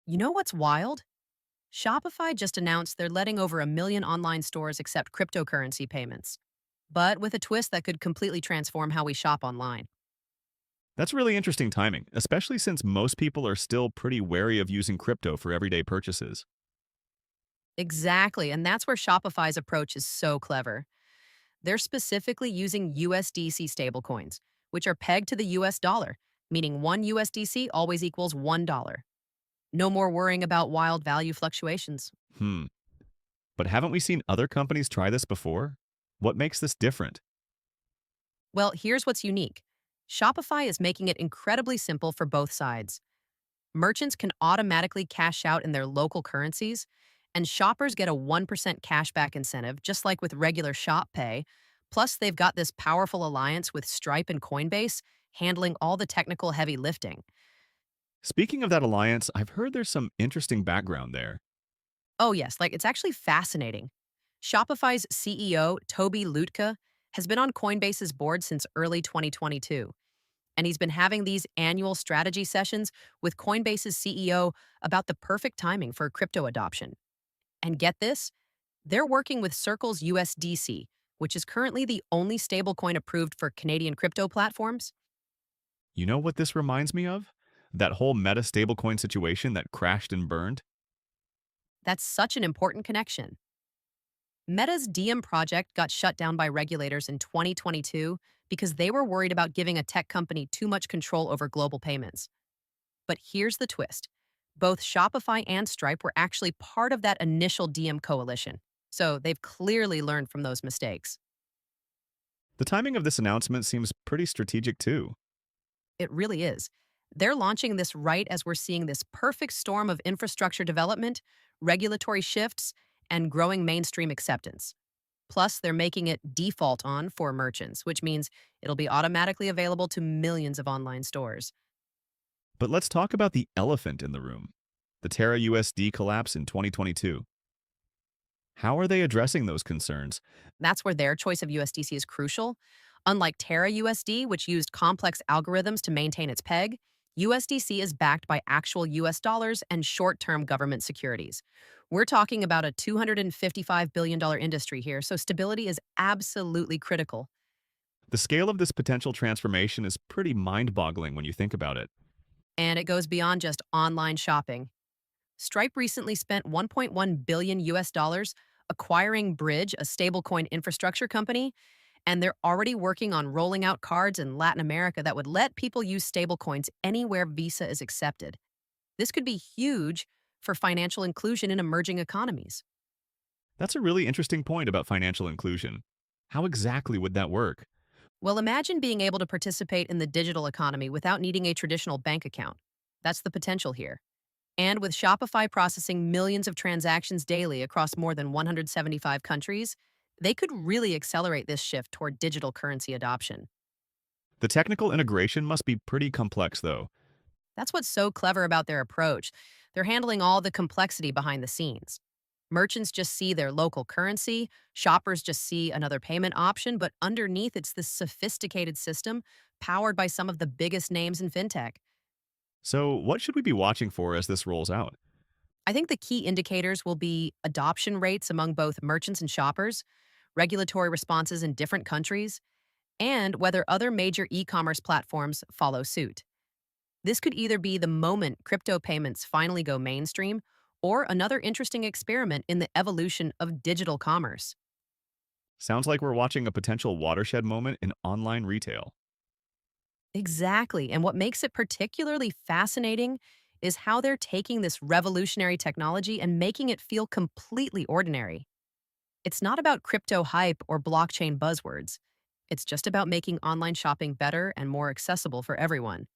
You know what's wild? Shopify just announced they're letting over a million online stores accept cryptocurrency payments, but with a twist that could completely transform how we shop online. That's really interesting timing, especially since most people are still pretty wary of using crypto for everyday purchases. Exactly, and that's where Shopify's approach is so clever. They're specifically using USDC stablecoins, which are pegged to the US dollar, meaning one USDC always equals $1. No more worrying about wild value fluctuations. Hmm. But haven't we seen other companies try this before? What makes this different? Well, here's what's unique. Shopify is making it incredibly simple for both sides. Merchants can automatically cash out in their local currencies, and shoppers get a 1% cashback incentive, just like with regular Shop Pay. Plus, they've got this powerful alliance with Stripe and Coinbase, handling all the technical heavy lifting. Speaking of that alliance, I've heard there's some interesting background there. Oh, yes, it's actually fascinating. Shopify's CEO, Toby Lutka, has been on Coinbase's board since early 2022. And he's been having these annual strategy sessions with Coinbase's CEO about the perfect timing for crypto adoption. And get this, they're working with Circle's USDC, which is currently the only stablecoin approved for Canadian crypto platforms. You know what this reminds me of? That whole meta stablecoin situation that crashed and burned? That's such an important connection. Meta's Diem project got shut down by regulators in 2022 because they were worried about giving a tech company too much control over global payments. But here's the twist. Both Shopify and Stripe were actually part of that initial Diem coalition. So they've clearly learned from those mistakes. The timing of this announcement seems pretty strategic too. It really is. They're launching this right as we're seeing this perfect storm of infrastructure development, regulatory shifts, and growing mainstream acceptance. Plus, they're making it default on for merchants, which means it'll be automatically available to millions of online stores. But let's talk about the elephant in the room, the TerraUSD collapse in 2022. How are they addressing those concerns? That's where their choice of USDC is crucial. Unlike TerraUSD, which used complex algorithms to maintain its peg, USDC is backed by actual US dollars and short term government securities. We're talking about a $255 billion industry here, so stability is absolutely critical. The scale of this potential transformation is pretty mind boggling when you think about it. And it goes beyond just online shopping. Stripe recently spent 1.1 billion US dollars acquiring Bridge, a stablecoin infrastructure company, and they're already working on rolling out cards in Latin America that would let people use stablecoins anywhere Visa is accepted. This could be huge for financial inclusion in emerging economies. That's a really interesting point about financial inclusion. How exactly would that work? Well, imagine being able to participate in the digital economy without needing a traditional bank account. That's the potential here. And with Shopify processing millions of transactions daily across more than 175 countries, they could really accelerate this shift toward digital currency adoption. The technical integration must be pretty complex, though. That's what's so clever about their approach. They're handling all the complexity behind the scenes. Merchants just see their local currency, shoppers just see another payment option, but underneath it's this sophisticated system powered by some of the biggest names in fintech. So, what should we be watching for as this rolls out? I think the key indicators will be adoption rates among both merchants and shoppers, regulatory responses in different countries, and whether other major e commerce platforms follow suit. This could either be the moment crypto payments finally go mainstream or another interesting experiment in the evolution of digital commerce. Sounds like we're watching a potential watershed moment in online retail. Exactly. And what makes it particularly fascinating is how they're taking this revolutionary technology and making it feel completely ordinary. It's not about crypto hype or blockchain buzzwords. It's just about making online shopping better and more accessible for everyone.